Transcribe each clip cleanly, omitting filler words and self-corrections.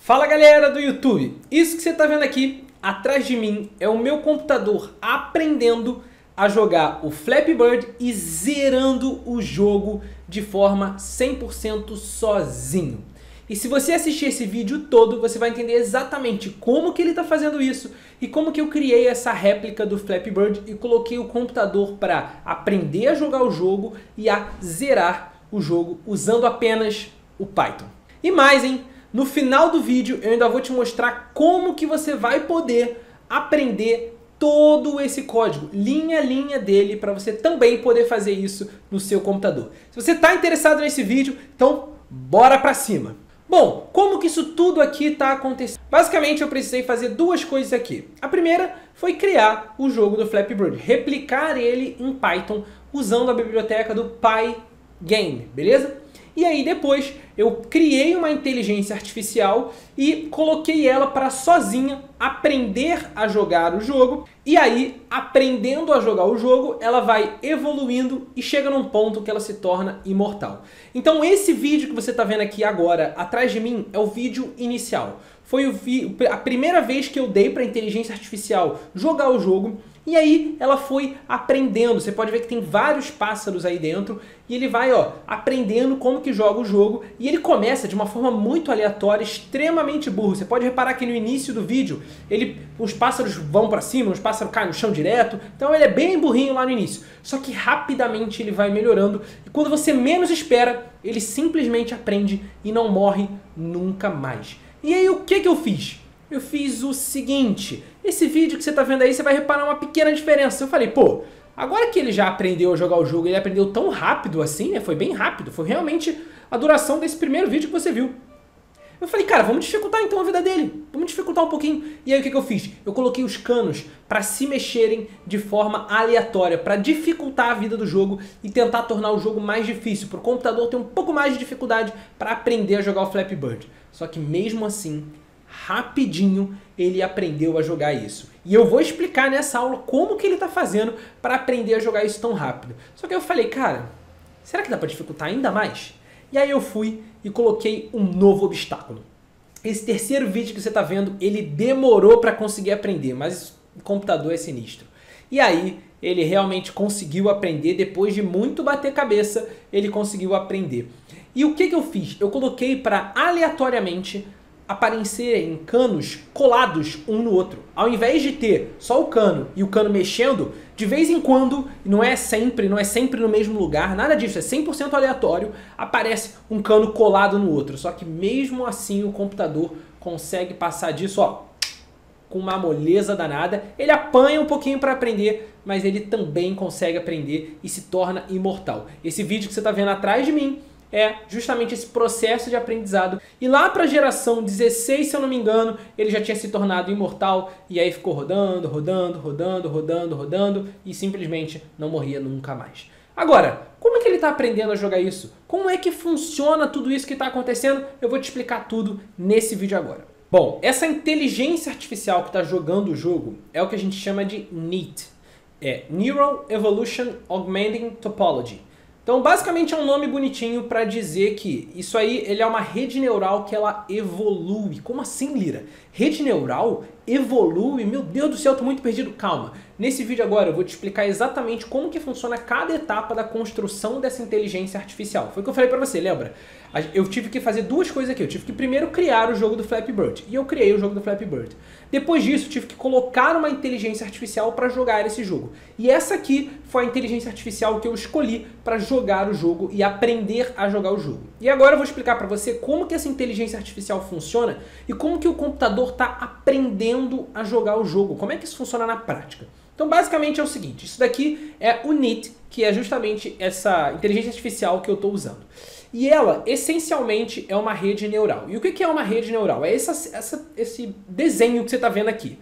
Fala galera do YouTube, isso que você está vendo aqui atrás de mim é o meu computador aprendendo a jogar o Flappy Bird e zerando o jogo de forma 100% sozinho. E se você assistir esse vídeo todo, você vai entender exatamente como que ele está fazendo isso e como que eu criei essa réplica do Flappy Bird e coloquei o computador para aprender a jogar o jogo e a zerar o jogo usando apenas o Python. E mais, hein? No final do vídeo eu ainda vou te mostrar como que você vai poder aprender todo esse código, linha a linha dele, para você também poder fazer isso no seu computador. Se você está interessado nesse vídeo, então bora pra cima! Bom, como que isso tudo aqui está acontecendo? Basicamente eu precisei fazer duas coisas aqui. A primeira foi criar o jogo do Flappy Bird, replicar ele em Python usando a biblioteca do Pygame, beleza? E aí depois eu criei uma inteligência artificial e coloquei ela para sozinha aprender a jogar o jogo. E aí, aprendendo a jogar o jogo, ela vai evoluindo e chega num ponto que ela se torna imortal. Então esse vídeo que você está vendo aqui agora, atrás de mim, é o vídeo inicial. Foi a primeira vez que eu dei para a inteligência artificial jogar o jogo. E aí ela foi aprendendo, você pode ver que tem vários pássaros aí dentro e ele vai aprendendo como que joga o jogo e ele começa de uma forma muito aleatória, extremamente burro. Você pode reparar que no início do vídeo os pássaros vão para cima, os pássaros caem no chão direto, então ele é bem burrinho lá no início. Só que rapidamente ele vai melhorando e quando você menos espera, ele simplesmente aprende e não morre nunca mais. E aí o que eu fiz? Eu fiz o seguinte, esse vídeo que você está vendo aí, você vai reparar uma pequena diferença. Eu falei, pô, agora que ele já aprendeu a jogar o jogo, ele aprendeu tão rápido assim, né? Foi bem rápido, foi realmente a duração desse primeiro vídeo que você viu. Eu falei, cara, vamos dificultar então a vida dele, vamos dificultar um pouquinho. E aí o que eu fiz? Eu coloquei os canos para se mexerem de forma aleatória, para dificultar a vida do jogo e tentar tornar o jogo mais difícil, para o computador ter um pouco mais de dificuldade para aprender a jogar o Flappy Bird. Só que mesmo assim, rapidinho ele aprendeu a jogar isso. E eu vou explicar nessa aula como que ele está fazendo para aprender a jogar isso tão rápido. Só que eu falei, cara, será que dá para dificultar ainda mais? E aí eu fui e coloquei um novo obstáculo. Esse terceiro vídeo que você está vendo, ele demorou para conseguir aprender, mas o computador é sinistro. E aí ele realmente conseguiu aprender, depois de muito bater cabeça, ele conseguiu aprender. E o que eu fiz? Eu coloquei para aleatoriamente aparecerem canos colados um no outro. Ao invés de ter só o cano e o cano mexendo, de vez em quando, não é sempre no mesmo lugar, nada disso, é 100% aleatório, aparece um cano colado no outro. Só que mesmo assim o computador consegue passar disso, com uma moleza danada. Ele apanha um pouquinho para aprender, mas ele também consegue aprender e se torna imortal. Esse vídeo que você está vendo atrás de mim é justamente esse processo de aprendizado. E lá para a geração 16, se eu não me engano, ele já tinha se tornado imortal e aí ficou rodando, rodando, rodando, rodando, rodando e simplesmente não morria nunca mais. Agora, como é que ele está aprendendo a jogar isso? Como é que funciona tudo isso que está acontecendo? Eu vou te explicar tudo nesse vídeo agora. Bom, essa inteligência artificial que está jogando o jogo é o que a gente chama de NEAT. É Neural Evolution Augmenting Topology. Então basicamente é um nome bonitinho para dizer que isso aí ele é uma rede neural que ela evolui. Como assim, Lira? Rede neural evolui? Meu Deus do céu, eu tô muito perdido. Calma. Nesse vídeo agora eu vou te explicar exatamente como que funciona cada etapa da construção dessa inteligência artificial. Foi o que eu falei para você, lembra? Eu tive que fazer duas coisas aqui. Eu tive que primeiro criar o jogo do Flappy Bird. E eu criei o jogo do Flappy Bird. Depois disso, eu tive que colocar uma inteligência artificial para jogar esse jogo. E essa aqui foi a inteligência artificial que eu escolhi para jogar o jogo e aprender a jogar o jogo. E agora eu vou explicar para você como que essa inteligência artificial funciona e como que o computador está aprendendo a jogar o jogo. Como é que isso funciona na prática? Então basicamente é o seguinte, isso daqui é o NEAT, que é justamente essa inteligência artificial que eu estou usando. E ela, essencialmente, é uma rede neural. E o que é uma rede neural? É esse desenho que você está vendo aqui.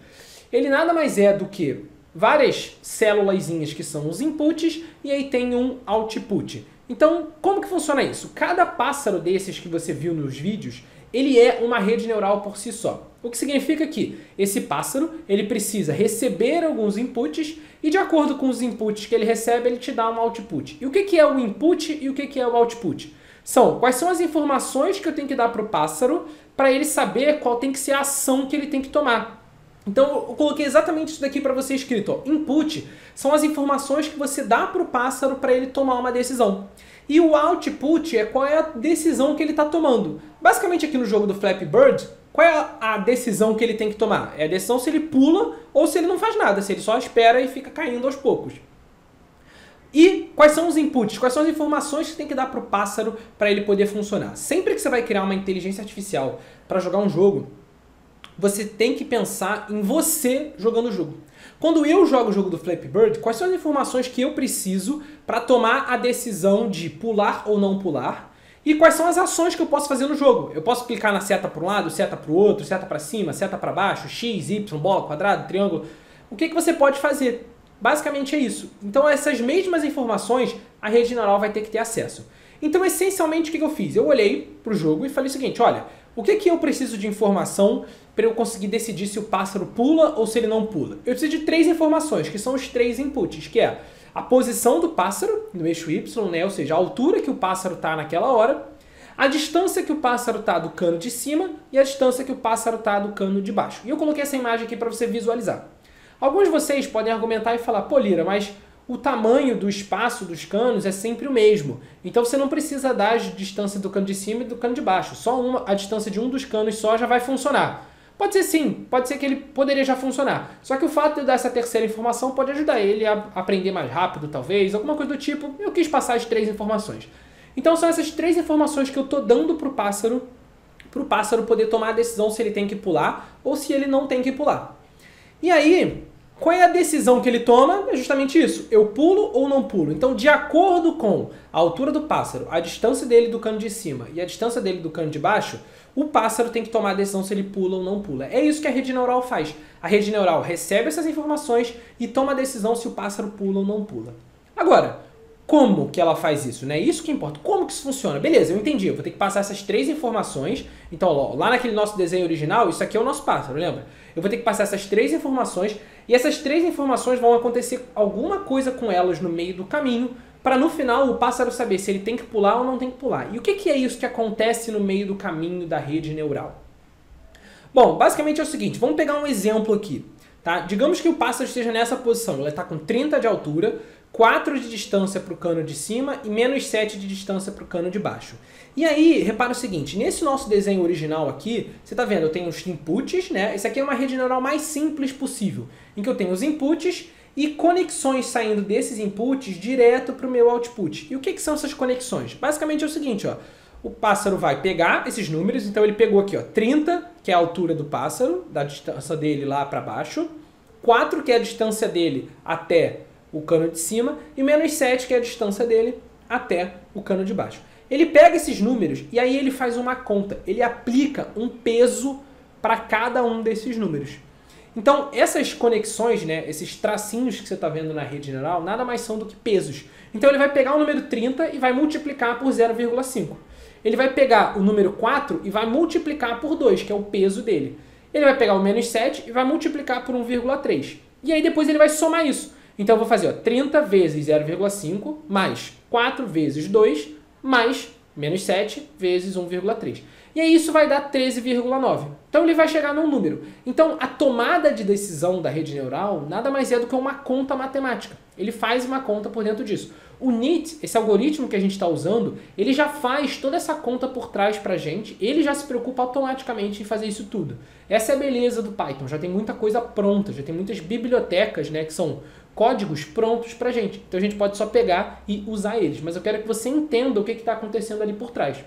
Ele nada mais é do que várias célulazinhas que são os inputs e aí tem um output. Então, como que funciona isso? Cada pássaro desses que você viu nos vídeos, ele é uma rede neural por si só. O que significa que esse pássaro ele precisa receber alguns inputs e de acordo com os inputs que ele recebe, ele te dá um output. E o que é o input e o que é o output? São quais são as informações que eu tenho que dar para o pássaro para ele saber qual tem que ser a ação que ele tem que tomar. Então eu coloquei exatamente isso daqui para você escrito. Ó. Input são as informações que você dá para o pássaro para ele tomar uma decisão. E o output é qual é a decisão que ele está tomando. Basicamente aqui no jogo do Flappy Bird, qual é a decisão que ele tem que tomar? É a decisão se ele pula ou se ele não faz nada, se ele só espera e fica caindo aos poucos. E quais são os inputs? Quais são as informações que tem que dar para o pássaro para ele poder funcionar? Sempre que você vai criar uma inteligência artificial para jogar um jogo, você tem que pensar em você jogando o jogo. Quando eu jogo o jogo do Flappy Bird, quais são as informações que eu preciso para tomar a decisão de pular ou não pular? E quais são as ações que eu posso fazer no jogo? Eu posso clicar na seta para um lado, seta para o outro, seta para cima, seta para baixo, X, Y, bola, quadrado, triângulo. O que você pode fazer? Basicamente é isso. Então essas mesmas informações a rede neural vai ter que ter acesso. Então essencialmente o que eu fiz? Eu olhei para o jogo e falei o seguinte, olha, o que eu preciso de informação para eu conseguir decidir se o pássaro pula ou se ele não pula? Eu preciso de 3 informações, que são os 3 inputs, que é a posição do pássaro no eixo Y, né? Ou seja, a altura que o pássaro está naquela hora, a distância que o pássaro está do cano de cima e a distância que o pássaro está do cano de baixo. E eu coloquei essa imagem aqui para você visualizar. Alguns de vocês podem argumentar e falar, pô, Lira, mas o tamanho do espaço dos canos é sempre o mesmo. Então você não precisa dar a distância do cano de cima e do cano de baixo. Só a distância de um dos canos só já vai funcionar. Pode ser sim, pode ser que ele poderia já funcionar. Só que o fato de eu dar essa terceira informação pode ajudar ele a aprender mais rápido, talvez, alguma coisa do tipo. Eu quis passar as 3 informações. Então são essas 3 informações que eu estou dando para o pássaro poder tomar a decisão se ele tem que pular ou se ele não tem que pular. E aí, qual é a decisão que ele toma? É justamente isso. Eu pulo ou não pulo? Então, de acordo com a altura do pássaro, a distância dele do cano de cima e a distância dele do cano de baixo, o pássaro tem que tomar a decisão se ele pula ou não pula. É isso que a rede neural faz. A rede neural recebe essas informações e toma a decisão se o pássaro pula ou não pula. Agora, como que ela faz isso? Né? Isso que importa. Como que isso funciona? Beleza, eu entendi. Eu vou ter que passar essas 3 informações. Então, lá naquele nosso desenho original, isso aqui é o nosso pássaro, lembra? Eu vou ter que passar essas 3 informações e essas 3 informações vão acontecer alguma coisa com elas no meio do caminho para no final o pássaro saber se ele tem que pular ou não tem que pular. E o que é isso que acontece no meio do caminho da rede neural? Bom, basicamente é o seguinte, vamos pegar um exemplo aqui. Tá? Digamos que o pássaro esteja nessa posição, ele está com 30 de altura, 4 de distância para o cano de cima e menos 7 de distância para o cano de baixo. E aí, repara o seguinte, nesse nosso desenho original aqui, você está vendo, eu tenho os inputs, né? Esse aqui é uma rede neural mais simples possível, em que eu tenho os inputs e conexões saindo desses inputs direto para o meu output. E o que são essas conexões? Basicamente é o seguinte, ó, o pássaro vai pegar esses números, então ele pegou aqui, ó, 30, que é a altura do pássaro, da distância dele lá para baixo, 4, que é a distância dele até o cano de cima, e menos 7, que é a distância dele até o cano de baixo. Ele pega esses números e aí ele faz uma conta, ele aplica um peso para cada um desses números. Então, essas conexões, né, esses tracinhos que você está vendo na rede neural, nada mais são do que pesos. Então, ele vai pegar o número 30 e vai multiplicar por 0,5. Ele vai pegar o número 4 e vai multiplicar por 2, que é o peso dele. Ele vai pegar o menos 7 e vai multiplicar por 1,3. E aí, depois ele vai somar isso. Então, eu vou fazer ó, 30 vezes 0,5 mais 4 vezes 2 mais menos 7 vezes 1,3. E aí isso vai dar 13,9. Então ele vai chegar num número. Então a tomada de decisão da rede neural nada mais é do que uma conta matemática. Ele faz uma conta por dentro disso. O NIT, esse algoritmo que a gente está usando, ele já faz toda essa conta por trás para a gente. Ele já se preocupa automaticamente em fazer isso tudo. Essa é a beleza do Python. Já tem muita coisa pronta, já tem muitas bibliotecas, né, que são códigos prontos para a gente. Então a gente pode só pegar e usar eles. Mas eu quero que você entenda o que está acontecendo ali por trás.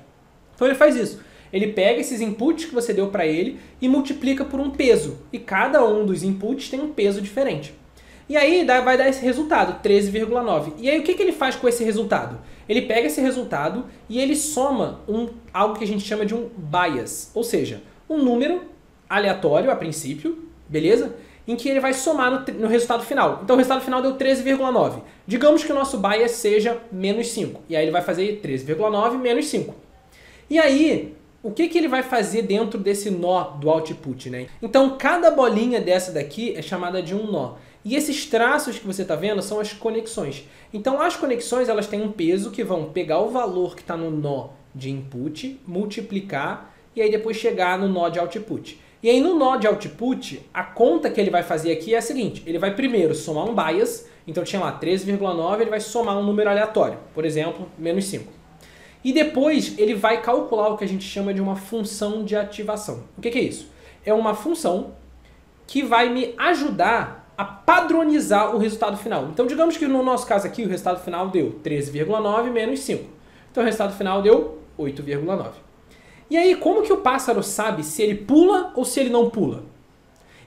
Então ele faz isso. Ele pega esses inputs que você deu para ele e multiplica por um peso. E cada um dos inputs tem um peso diferente. E aí vai dar esse resultado, 13,9. E aí o que ele faz com esse resultado? Ele pega esse resultado e ele soma algo que a gente chama de um bias. Ou seja, um número aleatório a princípio, beleza? Em que ele vai somar no resultado final. Então o resultado final deu 13,9. Digamos que o nosso bias seja menos 5. E aí ele vai fazer 13,9 menos 5. E aí, o que ele vai fazer dentro desse nó do output, né? Então cada bolinha dessa daqui é chamada de um nó. E esses traços que você está vendo são as conexões. Então as conexões elas têm um peso que vão pegar o valor que está no nó de input, multiplicar e aí depois chegar no nó de output. E aí no nó de output, a conta que ele vai fazer aqui é a seguinte, ele vai primeiro somar um bias, então tinha lá 13,9, ele vai somar um número aleatório, por exemplo, menos 5. E depois ele vai calcular o que a gente chama de uma função de ativação. O que é isso? É uma função que vai me ajudar a padronizar o resultado final. Então digamos que no nosso caso aqui o resultado final deu 13,9 menos 5. Então o resultado final deu 8,9. E aí como que o pássaro sabe se ele pula ou se ele não pula?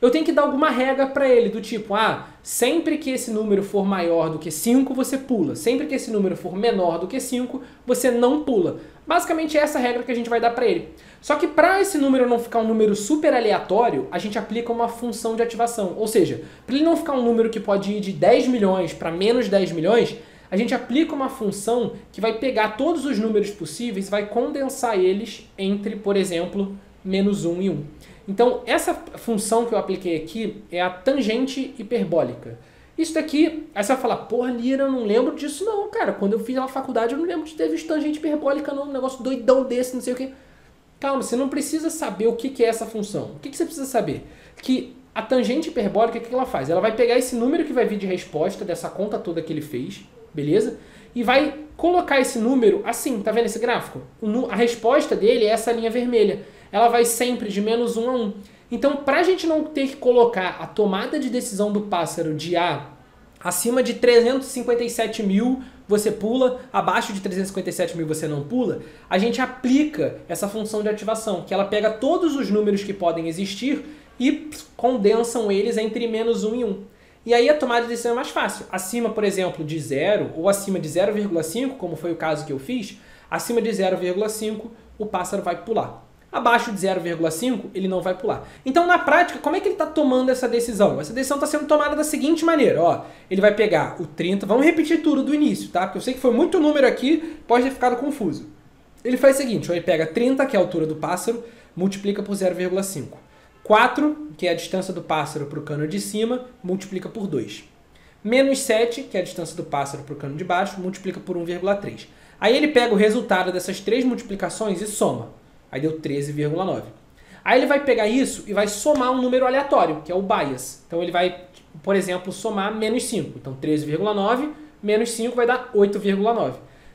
Eu tenho que dar alguma regra para ele, do tipo, sempre que esse número for maior do que 5, você pula. Sempre que esse número for menor do que 5, você não pula. Basicamente é essa a regra que a gente vai dar para ele. Só que para esse número não ficar um número super aleatório, a gente aplica uma função de ativação. Ou seja, para ele não ficar um número que pode ir de 10 milhões para menos 10 milhões, a gente aplica uma função que vai pegar todos os números possíveis e vai condensar eles entre, por exemplo, menos 1 e 1. Então, essa função que eu apliquei aqui é a tangente hiperbólica. Isso daqui, aí você vai falar, porra, Lira, eu não lembro disso não, cara. Quando eu fiz na faculdade, eu não lembro de ter visto tangente hiperbólica não, um negócio doidão desse, não sei o quê. Calma, você não precisa saber o que é essa função. O que você precisa saber? Que a tangente hiperbólica, o que ela faz? Ela vai pegar esse número que vai vir de resposta dessa conta toda que ele fez, beleza? E vai colocar esse número assim, tá vendo esse gráfico? A resposta dele é essa linha vermelha. Ela vai sempre de menos 1 a 1. Então, para a gente não ter que colocar a tomada de decisão do pássaro de acima de 357 mil você pula, abaixo de 357 mil você não pula, a gente aplica essa função de ativação, que ela pega todos os números que podem existir e condensam eles entre menos 1 e 1. E aí a tomada de decisão é mais fácil. Acima, por exemplo, de 0 ou acima de 0,5, como foi o caso que eu fiz, acima de 0,5 o pássaro vai pular. Abaixo de 0,5 ele não vai pular. Então na prática, como é que ele está tomando essa decisão? Essa decisão está sendo tomada da seguinte maneira, ó. Ele vai pegar o 30, vamos repetir tudo do início, tá? Porque eu sei que foi muito número aqui, pode ter ficado confuso. Ele faz o seguinte, ó, ele pega 30, que é a altura do pássaro, multiplica por 0,5. 4, que é a distância do pássaro para o cano de cima, multiplica por 2. Menos 7, que é a distância do pássaro para o cano de baixo, multiplica por 1,3. Aí ele pega o resultado dessas três multiplicações e soma. Aí deu 13,9. Aí ele vai pegar isso e vai somar um número aleatório, que é o bias. Então ele vai, por exemplo, somar menos 5. Então 13,9 menos 5 vai dar 8,9.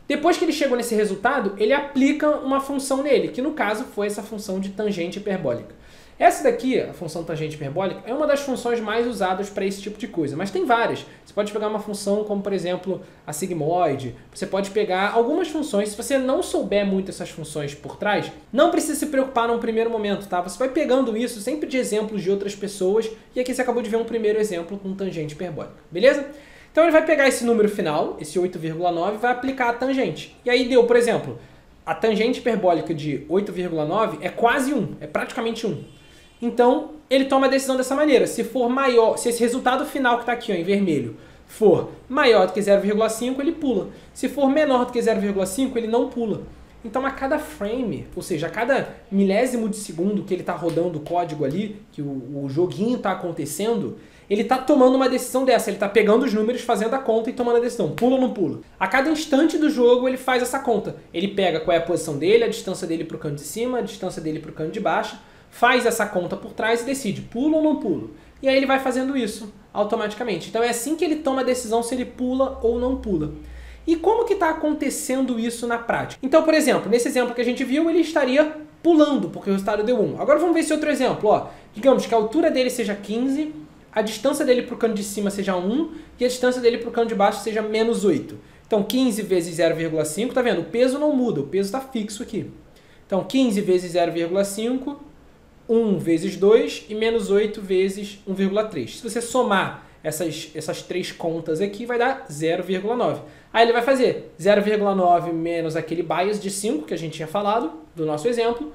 Depois que ele chegou nesse resultado, ele aplica uma função nele, que no caso foi essa função de tangente hiperbólica. Essa daqui, a função tangente hiperbólica, é uma das funções mais usadas para esse tipo de coisa, mas tem várias. Você pode pegar uma função como, por exemplo, a sigmoide, você pode pegar algumas funções. Se você não souber muito essas funções por trás, não precisa se preocupar num primeiro momento, tá? Você vai pegando isso sempre de exemplos de outras pessoas, e aqui você acabou de ver um primeiro exemplo com tangente hiperbólica, beleza? Então ele vai pegar esse número final, esse 8,9, e vai aplicar a tangente. E aí deu, por exemplo, a tangente hiperbólica de 8,9 é quase 1, é praticamente 1. Então, ele toma a decisão dessa maneira. Se for maior, se esse resultado final que está aqui ó, em vermelho for maior do que 0,5, ele pula. Se for menor do que 0,5, ele não pula. Então, a cada frame, ou seja, a cada milésimo de segundo que ele está rodando o código ali, que o joguinho está acontecendo, ele está tomando uma decisão dessa. Ele está pegando os números, fazendo a conta e tomando a decisão. Pula ou não pula? A cada instante do jogo, ele faz essa conta. Ele pega qual é a posição dele, a distância dele para o canto de cima, a distância dele para o canto de baixo, faz essa conta por trás e decide, pulo ou não pulo. E aí ele vai fazendo isso automaticamente. Então é assim que ele toma a decisão se ele pula ou não pula. E como que está acontecendo isso na prática? Então, por exemplo, nesse exemplo que a gente viu, ele estaria pulando, porque o resultado deu 1. Agora vamos ver esse outro exemplo. Ó. Digamos que a altura dele seja 15, a distância dele para o cano de cima seja 1 e a distância dele para o cano de baixo seja menos 8. Então 15 vezes 0,5, tá vendo? O peso não muda, o peso está fixo aqui. Então 15 vezes 0,5... 1 vezes 2 e menos 8 vezes 1,3. Se você somar essas três contas aqui, vai dar 0,9. Aí ele vai fazer 0,9 menos aquele bias de 5 que a gente tinha falado, do nosso exemplo,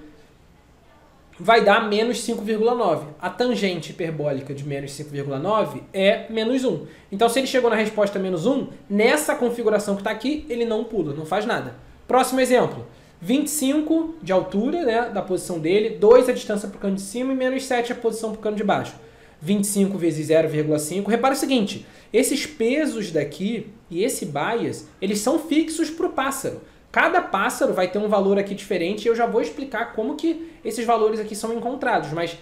vai dar menos 5,9. A tangente hiperbólica de menos 5,9 é menos 1. Então, se ele chegou na resposta menos 1, nessa configuração que está aqui, ele não pula, não faz nada. Próximo exemplo. 25 de altura, né, da posição dele, 2 a distância para o cano de cima e menos 7 a posição para o cano de baixo. 25 vezes 0,5. Repara o seguinte, esses pesos daqui e esse bias, eles são fixos para o pássaro. Cada pássaro vai ter um valor aqui diferente e eu já vou explicar como que esses valores aqui são encontrados. Mas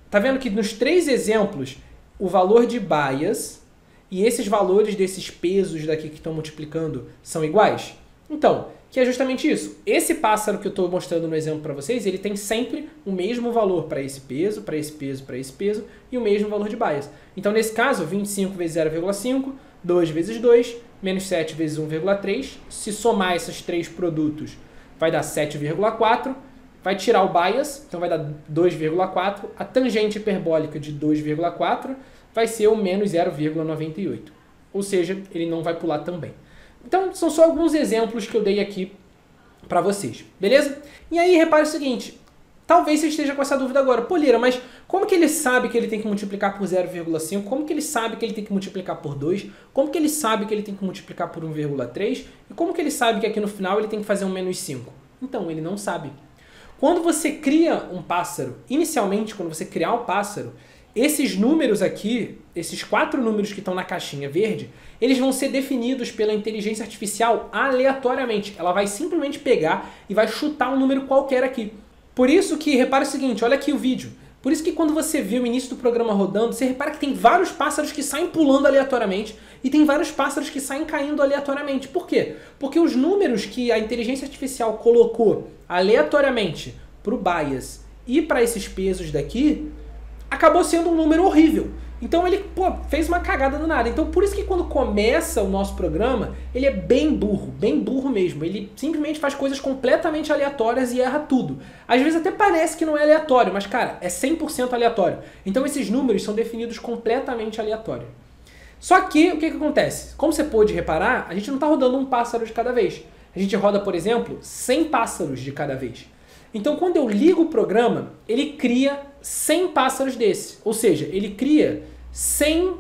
tá vendo que nos 3 exemplos, o valor de bias e esses valores desses pesos daqui que estão multiplicando são iguais? Então, que é justamente isso. Esse pássaro que eu estou mostrando no exemplo para vocês, ele tem sempre o mesmo valor para esse peso, para esse peso, para esse peso e o mesmo valor de bias. Então, nesse caso, 25 vezes 0,5, 2 vezes 2, menos 7 vezes 1,3. Se somar esses 3 produtos, vai dar 7,4. Vai tirar o bias, então vai dar 2,4. A tangente hiperbólica de 2,4 vai ser o menos 0,98. Ou seja, ele não vai pular também. Então, são só alguns exemplos que eu dei aqui para vocês, beleza? E aí, repare o seguinte, talvez você esteja com essa dúvida agora. Pô, Lira, mas como que ele sabe que ele tem que multiplicar por 0,5? Como que ele sabe que ele tem que multiplicar por 2? Como que ele sabe que ele tem que multiplicar por 1,3? E como que ele sabe que aqui no final ele tem que fazer um menos 5? Então, ele não sabe. Quando você cria um pássaro, inicialmente, quando você criar o pássaro, esses números aqui, esses 4 números que estão na caixinha verde, eles vão ser definidos pela inteligência artificial aleatoriamente. Ela vai simplesmente pegar e vai chutar um número qualquer aqui. Por isso que, repara o seguinte, olha aqui o vídeo. Por isso que quando você vê o início do programa rodando, você repara que tem vários pássaros que saem pulando aleatoriamente e tem vários pássaros que saem caindo aleatoriamente. Por quê? Porque os números que a inteligência artificial colocou aleatoriamente para o bias e para esses pesos daqui, acabou sendo um número horrível. Então ele, fez uma cagada do nada. Então por isso que quando começa o nosso programa, ele é bem burro mesmo. Ele simplesmente faz coisas completamente aleatórias e erra tudo. Às vezes até parece que não é aleatório, mas cara, é 100% aleatório. Então esses números são definidos completamente aleatório. Só que, o que acontece? Como você pôde reparar, a gente não está rodando um pássaro de cada vez. A gente roda, por exemplo, 100 pássaros de cada vez. Então quando eu ligo o programa, ele cria 100 pássaros desse. Ou seja, ele cria 100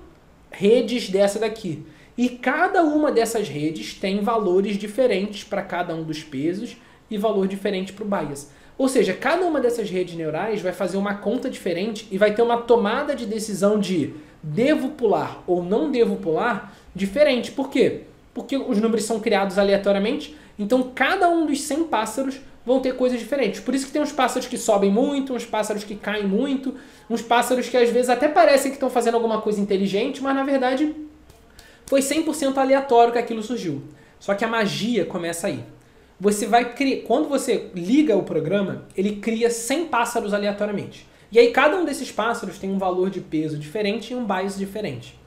redes dessa daqui. E cada uma dessas redes tem valores diferentes para cada um dos pesos e valor diferente para o bias. Ou seja, cada uma dessas redes neurais vai fazer uma conta diferente e vai ter uma tomada de decisão de devo pular ou não devo pular diferente. Por quê? Porque os números são criados aleatoriamente, então cada um dos 100 pássaros vão ter coisas diferentes. Por isso que tem uns pássaros que sobem muito, uns pássaros que caem muito, uns pássaros que às vezes até parecem que estão fazendo alguma coisa inteligente, mas na verdade foi 100% aleatório que aquilo surgiu. Só que a magia começa aí. Você vai criar, quando você liga o programa, ele cria 100 pássaros aleatoriamente. E aí cada um desses pássaros tem um valor de peso diferente e um bias diferente.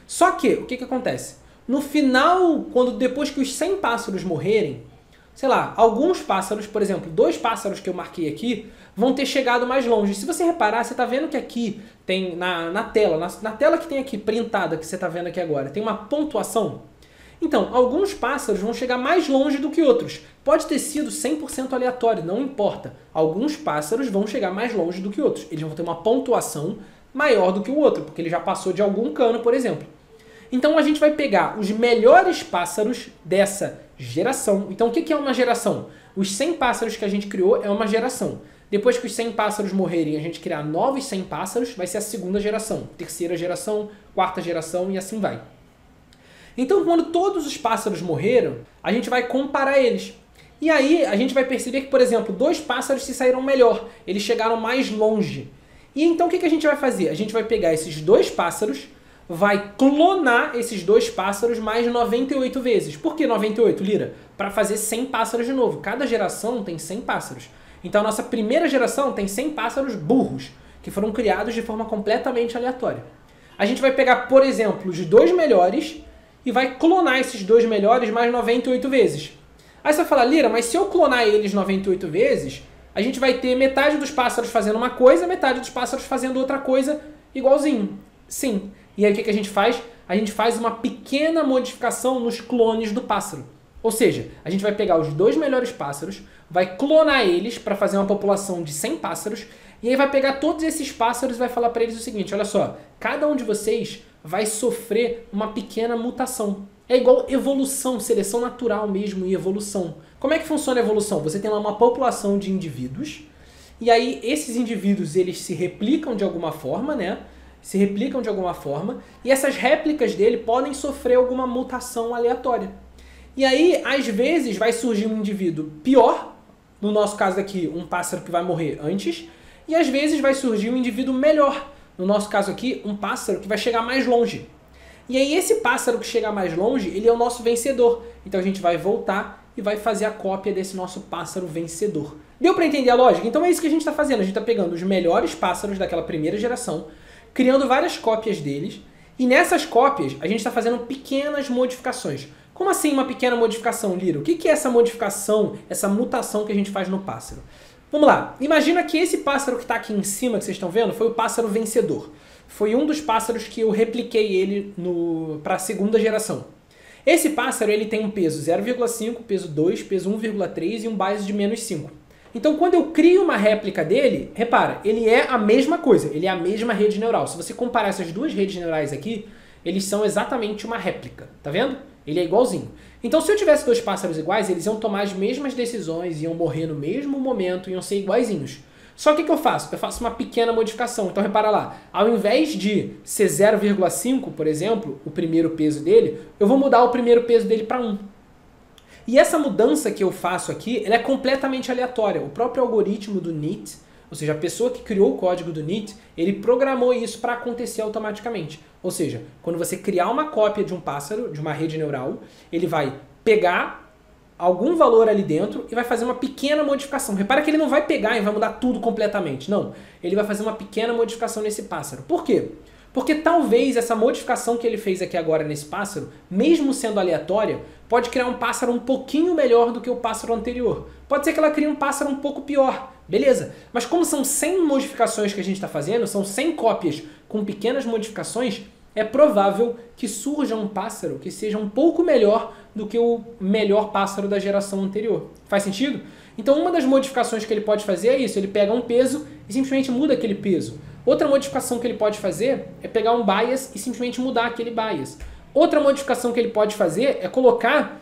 Só que, o que acontece? No final, depois que os 100 pássaros morrerem, sei lá, alguns pássaros, por exemplo, 2 pássaros que eu marquei aqui, vão ter chegado mais longe. Se você reparar, você está vendo que aqui tem na tela que tem aqui printada, que você está vendo aqui agora, tem uma pontuação. Então, alguns pássaros vão chegar mais longe do que outros. Pode ter sido 100% aleatório, não importa. Alguns pássaros vão chegar mais longe do que outros. Eles vão ter uma pontuação maior do que o outro, porque ele já passou de algum cano, por exemplo. Então a gente vai pegar os melhores pássaros dessa geração. Então o que é uma geração? Os 100 pássaros que a gente criou é uma geração. Depois que os 100 pássaros morrerem e a gente criar novos 100 pássaros, vai ser a segunda geração, terceira geração, quarta geração e assim vai. Então quando todos os pássaros morreram, a gente vai comparar eles. E aí a gente vai perceber que, por exemplo, 2 pássaros se saíram melhor, eles chegaram mais longe. E então o que a gente vai fazer? A gente vai pegar esses 2 pássaros, vai clonar esses 2 pássaros mais 98 vezes. Por que 98, Lira? Para fazer 100 pássaros de novo. Cada geração tem 100 pássaros. Então a nossa primeira geração tem 100 pássaros burros, que foram criados de forma completamente aleatória. A gente vai pegar, por exemplo, os 2 melhores e vai clonar esses 2 melhores mais 98 vezes. Aí você vai falar, Lira, mas se eu clonar eles 98 vezes, a gente vai ter metade dos pássaros fazendo uma coisa, metade dos pássaros fazendo outra coisa igualzinho. Sim. E aí o que a gente faz? A gente faz uma pequena modificação nos clones do pássaro. Ou seja, a gente vai pegar os 2 melhores pássaros, vai clonar eles para fazer uma população de 100 pássaros, e aí vai pegar todos esses pássaros e vai falar para eles o seguinte, olha só, cada um de vocês vai sofrer uma pequena mutação. É igual evolução, seleção natural mesmo e evolução. Como é que funciona a evolução? Você tem lá uma população de indivíduos, e aí esses indivíduos eles se replicam de alguma forma, né? Se replicam de alguma forma, e essas réplicas dele podem sofrer alguma mutação aleatória. E aí, às vezes, vai surgir um indivíduo pior, no nosso caso aqui, um pássaro que vai morrer antes, e às vezes vai surgir um indivíduo melhor, no nosso caso aqui, um pássaro que vai chegar mais longe. E aí esse pássaro que chega mais longe, ele é o nosso vencedor. Então a gente vai voltar e vai fazer a cópia desse nosso pássaro vencedor. Deu para entender a lógica? Então é isso que a gente está fazendo. A gente está pegando os melhores pássaros daquela primeira geração, criando várias cópias deles, e nessas cópias a gente está fazendo pequenas modificações. Como assim uma pequena modificação, Liro? O que é essa modificação, essa mutação que a gente faz no pássaro? Vamos lá. Imagina que esse pássaro que está aqui em cima, que vocês estão vendo, foi o pássaro vencedor. Foi um dos pássaros que eu repliquei ele para a segunda geração. Esse pássaro ele tem um peso 0,5, peso 2, peso 1,3 e um bias de -5. Então quando eu crio uma réplica dele, repara, ele é a mesma coisa, ele é a mesma rede neural. Se você comparar essas duas redes neurais aqui, eles são exatamente uma réplica, tá vendo? Ele é igualzinho. Então se eu tivesse dois pássaros iguais, eles iam tomar as mesmas decisões, iam morrer no mesmo momento, iam ser iguaizinhos. Só que o que eu faço? Eu faço uma pequena modificação. Então repara lá, ao invés de ser 0,5, por exemplo, o primeiro peso dele, eu vou mudar o primeiro peso dele para 1. E essa mudança que eu faço aqui, ela é completamente aleatória. O próprio algoritmo do NEAT, ou seja, a pessoa que criou o código do NEAT, ele programou isso para acontecer automaticamente. Ou seja, quando você criar uma cópia de um pássaro, de uma rede neural, ele vai pegar algum valor ali dentro e vai fazer uma pequena modificação. Repara que ele não vai pegar e vai mudar tudo completamente. Não, ele vai fazer uma pequena modificação nesse pássaro. Por quê? Porque talvez essa modificação que ele fez aqui agora nesse pássaro, mesmo sendo aleatória, pode criar um pássaro um pouquinho melhor do que o pássaro anterior. Pode ser que ela crie um pássaro um pouco pior. Beleza. Mas como são 100 modificações que a gente está fazendo, são 100 cópias com pequenas modificações, é provável que surja um pássaro que seja um pouco melhor do que o melhor pássaro da geração anterior. Faz sentido? Então uma das modificações que ele pode fazer é isso, ele pega um peso e simplesmente muda aquele peso. Outra modificação que ele pode fazer é pegar um bias e simplesmente mudar aquele bias. Outra modificação que ele pode fazer é colocar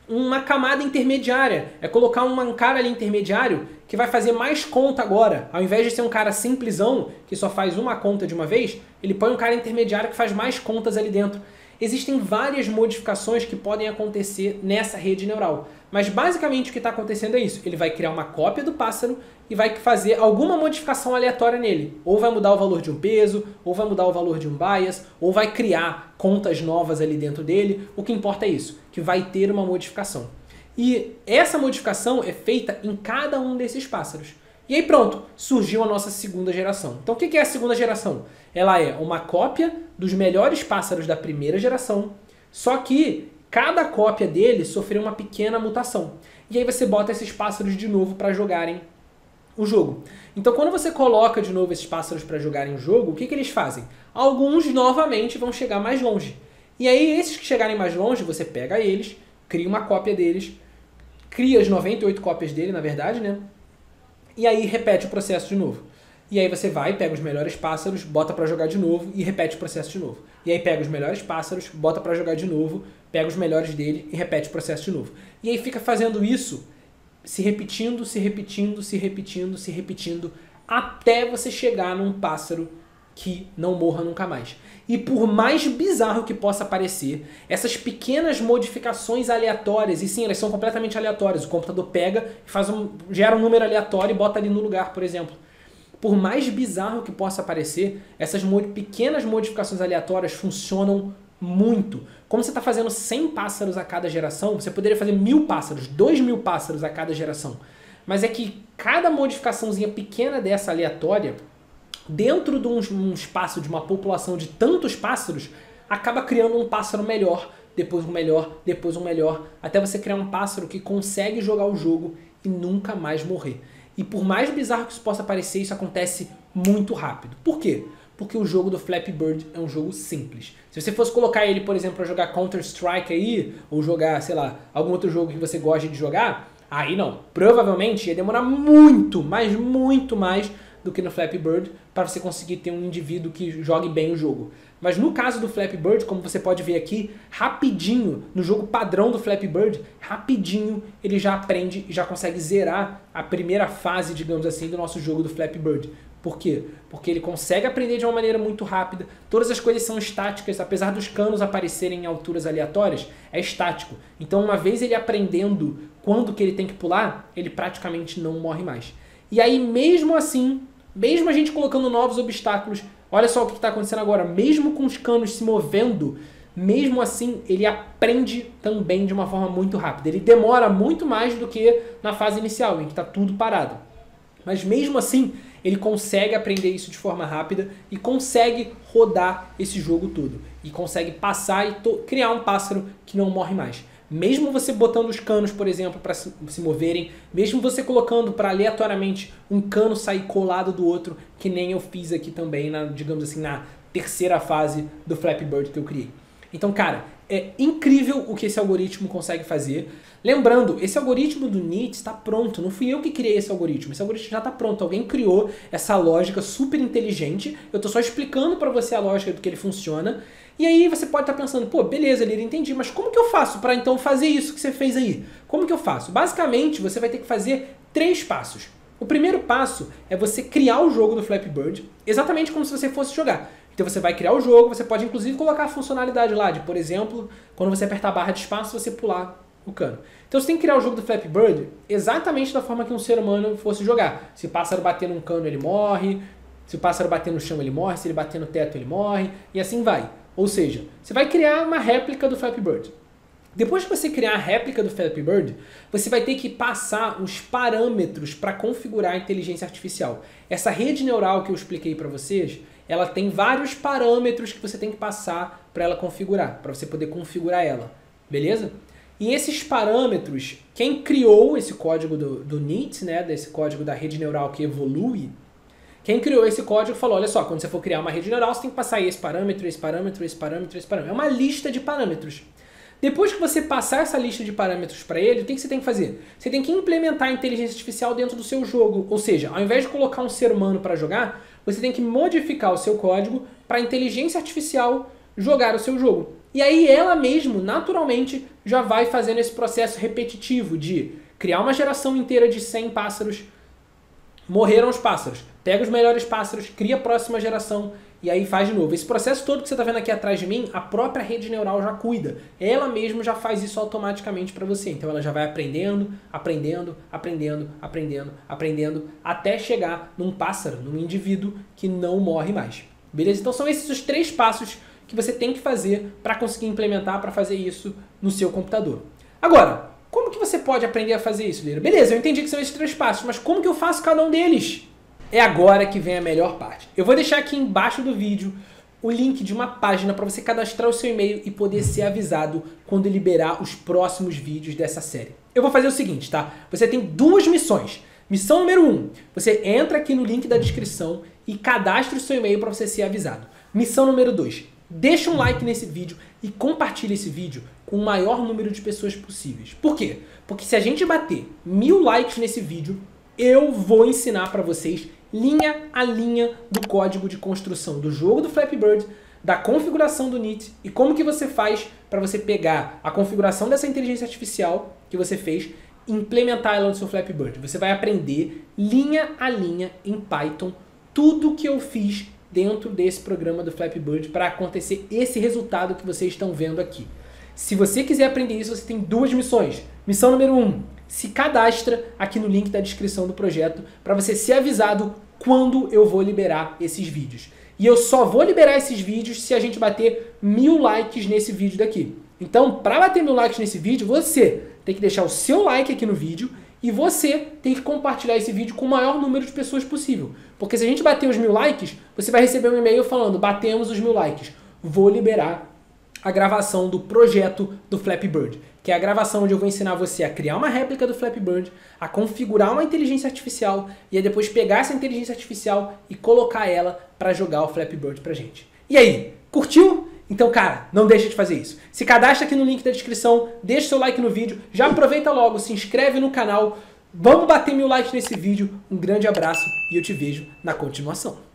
uma camada intermediária, é colocar um cara ali intermediário que vai fazer mais conta agora. Ao invés de ser um cara simplesão, que só faz uma conta de uma vez, ele põe um cara intermediário que faz mais contas ali dentro. Existem várias modificações que podem acontecer nessa rede neural. Mas basicamente o que está acontecendo é isso. Ele vai criar uma cópia do pássaro e vai fazer alguma modificação aleatória nele. Ou vai mudar o valor de um peso, ou vai mudar o valor de um bias, ou vai criar contas novas ali dentro dele. O que importa é isso, que vai ter uma modificação. E essa modificação é feita em cada um desses pássaros. E aí pronto, surgiu a nossa segunda geração. Então o que é a segunda geração? Ela é uma cópia dos melhores pássaros da primeira geração, só que cada cópia dele sofreu uma pequena mutação. E aí você bota esses pássaros de novo para jogarem o jogo. Então quando você coloca de novo esses pássaros para jogarem o jogo, o que eles fazem? Alguns novamente vão chegar mais longe. E aí esses que chegarem mais longe, você pega eles, cria uma cópia deles, cria as 98 cópias dele, na verdade, né? E aí repete o processo de novo. E aí você vai, pega os melhores pássaros, bota para jogar de novo e repete o processo de novo. E aí pega os melhores pássaros, bota para jogar de novo, pega os melhores dele e repete o processo de novo. E aí fica fazendo isso, se repetindo, se repetindo, se repetindo, se repetindo, até você chegar num pássaro que não morra nunca mais. E por mais bizarro que possa parecer, essas pequenas modificações aleatórias, e sim, elas são completamente aleatórias, o computador pega, gera um número aleatório e bota ali no lugar, por exemplo. Por mais bizarro que possa parecer, essas pequenas modificações aleatórias funcionam muito. Como você está fazendo 100 pássaros a cada geração, você poderia fazer 1000 pássaros, 2000 pássaros a cada geração. Mas é que cada modificaçãozinha pequena dessa aleatória, dentro de um espaço de uma população de tantos pássaros, acaba criando um pássaro melhor, depois um melhor, depois um melhor, até você criar um pássaro que consegue jogar o jogo e nunca mais morrer. E por mais bizarro que isso possa parecer, isso acontece muito rápido. Por quê? Porque o jogo do Flappy Bird é um jogo simples. Se você fosse colocar ele, por exemplo, para jogar Counter-Strike aí, ou jogar, sei lá, algum outro jogo que você goste de jogar, aí não. Provavelmente ia demorar muito, mas muito mais do que no Flappy Bird para você conseguir ter um indivíduo que jogue bem o jogo. Mas no caso do Flappy Bird, como você pode ver aqui, rapidinho, no jogo padrão do Flappy Bird, rapidinho ele já aprende e já consegue zerar a primeira fase, digamos assim, do nosso jogo do Flappy Bird. Por quê? Porque ele consegue aprender de uma maneira muito rápida, todas as coisas são estáticas, apesar dos canos aparecerem em alturas aleatórias, é estático. Então uma vez ele aprendendo quando que ele tem que pular, ele praticamente não morre mais. E aí mesmo assim, mesmo a gente colocando novos obstáculos, olha só o que está acontecendo agora, mesmo com os canos se movendo, mesmo assim ele aprende também de uma forma muito rápida. Ele demora muito mais do que na fase inicial, em que está tudo parado. Mas mesmo assim, ele consegue aprender isso de forma rápida e consegue rodar esse jogo todo. E consegue passar e criar um pássaro que não morre mais. Mesmo você botando os canos, por exemplo, para se moverem, mesmo você colocando para aleatoriamente um cano sair colado do outro, que nem eu fiz aqui também, digamos assim, na terceira fase do Flappy Bird que eu criei. Então, cara, é incrível o que esse algoritmo consegue fazer. Lembrando, esse algoritmo do NEAT está pronto, não fui eu que criei esse algoritmo já está pronto, alguém criou essa lógica super inteligente, eu estou só explicando para você a lógica do que ele funciona, e aí você pode estar pensando, pô, beleza, Lira, entendi, mas como que eu faço para então fazer isso que você fez aí? Como que eu faço? Basicamente, você vai ter que fazer 3 passos. O primeiro passo é você criar o jogo do Flappy Bird, exatamente como se você fosse jogar. Então você vai criar o jogo, você pode inclusive colocar a funcionalidade lá de, por exemplo, quando você apertar a barra de espaço, você pular o cano. Então você tem que criar o jogo do Flappy Bird exatamente da forma que um ser humano fosse jogar. Se o pássaro bater num cano, ele morre. Se o pássaro bater no chão, ele morre. Se ele bater no teto, ele morre. E assim vai. Ou seja, você vai criar uma réplica do Flappy Bird. Depois que você criar a réplica do Flappy Bird, você vai ter que passar os parâmetros para configurar a inteligência artificial. Essa rede neural que eu expliquei para vocês, ela tem vários parâmetros que você tem que passar para ela configurar, para você poder configurar ela, beleza? E esses parâmetros, quem criou esse código do NEAT, né, desse código da rede neural que evolui, quem criou esse código falou, olha só, quando você for criar uma rede neural, você tem que passar esse parâmetro, esse parâmetro, esse parâmetro, esse parâmetro. É uma lista de parâmetros. Depois que você passar essa lista de parâmetros para ele, o que você tem que fazer? Você tem que implementar a inteligência artificial dentro do seu jogo. Ou seja, ao invés de colocar um ser humano para jogar, você tem que modificar o seu código para a inteligência artificial jogar o seu jogo. E aí ela mesmo, naturalmente, já vai fazendo esse processo repetitivo de criar uma geração inteira de 100 pássaros, morreram os pássaros, pega os melhores pássaros, cria a próxima geração e aí faz de novo. Esse processo todo que você está vendo aqui atrás de mim, a própria rede neural já cuida. Ela mesma já faz isso automaticamente para você. Então ela já vai aprendendo, aprendendo, aprendendo, aprendendo, aprendendo, até chegar num pássaro, num indivíduo que não morre mais. Beleza? Então são esses os 3 passos que você tem que fazer para conseguir implementar, para fazer isso no seu computador. Agora, como que você pode aprender a fazer isso, Lira? Beleza, eu entendi que são esses 3 passos, mas como que eu faço cada um deles? É agora que vem a melhor parte. Eu vou deixar aqui embaixo do vídeo o link de uma página para você cadastrar o seu e-mail e poder ser avisado quando liberar os próximos vídeos dessa série. Eu vou fazer o seguinte, tá? Você tem 2 missões. Missão número 1, você entra aqui no link da descrição e cadastra o seu e-mail para você ser avisado. Missão número 2, deixa um like nesse vídeo e compartilha esse vídeo com o maior número de pessoas possíveis. Por quê? Porque se a gente bater 1000 likes nesse vídeo, eu vou ensinar para vocês linha a linha do código de construção do jogo do Flappy Bird, da configuração do NEAT e como que você faz para você pegar a configuração dessa inteligência artificial que você fez e implementar ela no seu Flappy Bird. Você vai aprender linha a linha em Python tudo que eu fiz dentro desse programa do Flappy Bird para acontecer esse resultado que vocês estão vendo aqui. Se você quiser aprender isso, você tem 2 missões. Missão número 1, se cadastra aqui no link da descrição do projeto para você ser avisado quando eu vou liberar esses vídeos. E eu só vou liberar esses vídeos se a gente bater 1000 likes nesse vídeo daqui. Então, para bater 1000 likes nesse vídeo, você tem que deixar o seu like aqui no vídeo e você tem que compartilhar esse vídeo com o maior número de pessoas possível. Porque se a gente bater os 1000 likes, você vai receber um e-mail falando, batemos os 1000 likes. Vou liberar a gravação do projeto do Flappy Bird, que é a gravação onde eu vou ensinar você a criar uma réplica do Flappy Bird, a configurar uma inteligência artificial e aí depois pegar essa inteligência artificial e colocar ela para jogar o Flappy Bird pra gente. E aí, curtiu? Então, cara, não deixa de fazer isso. Se cadastra aqui no link da descrição, deixa seu like no vídeo, já aproveita logo, se inscreve no canal, vamos bater 1000 likes nesse vídeo, um grande abraço e eu te vejo na continuação.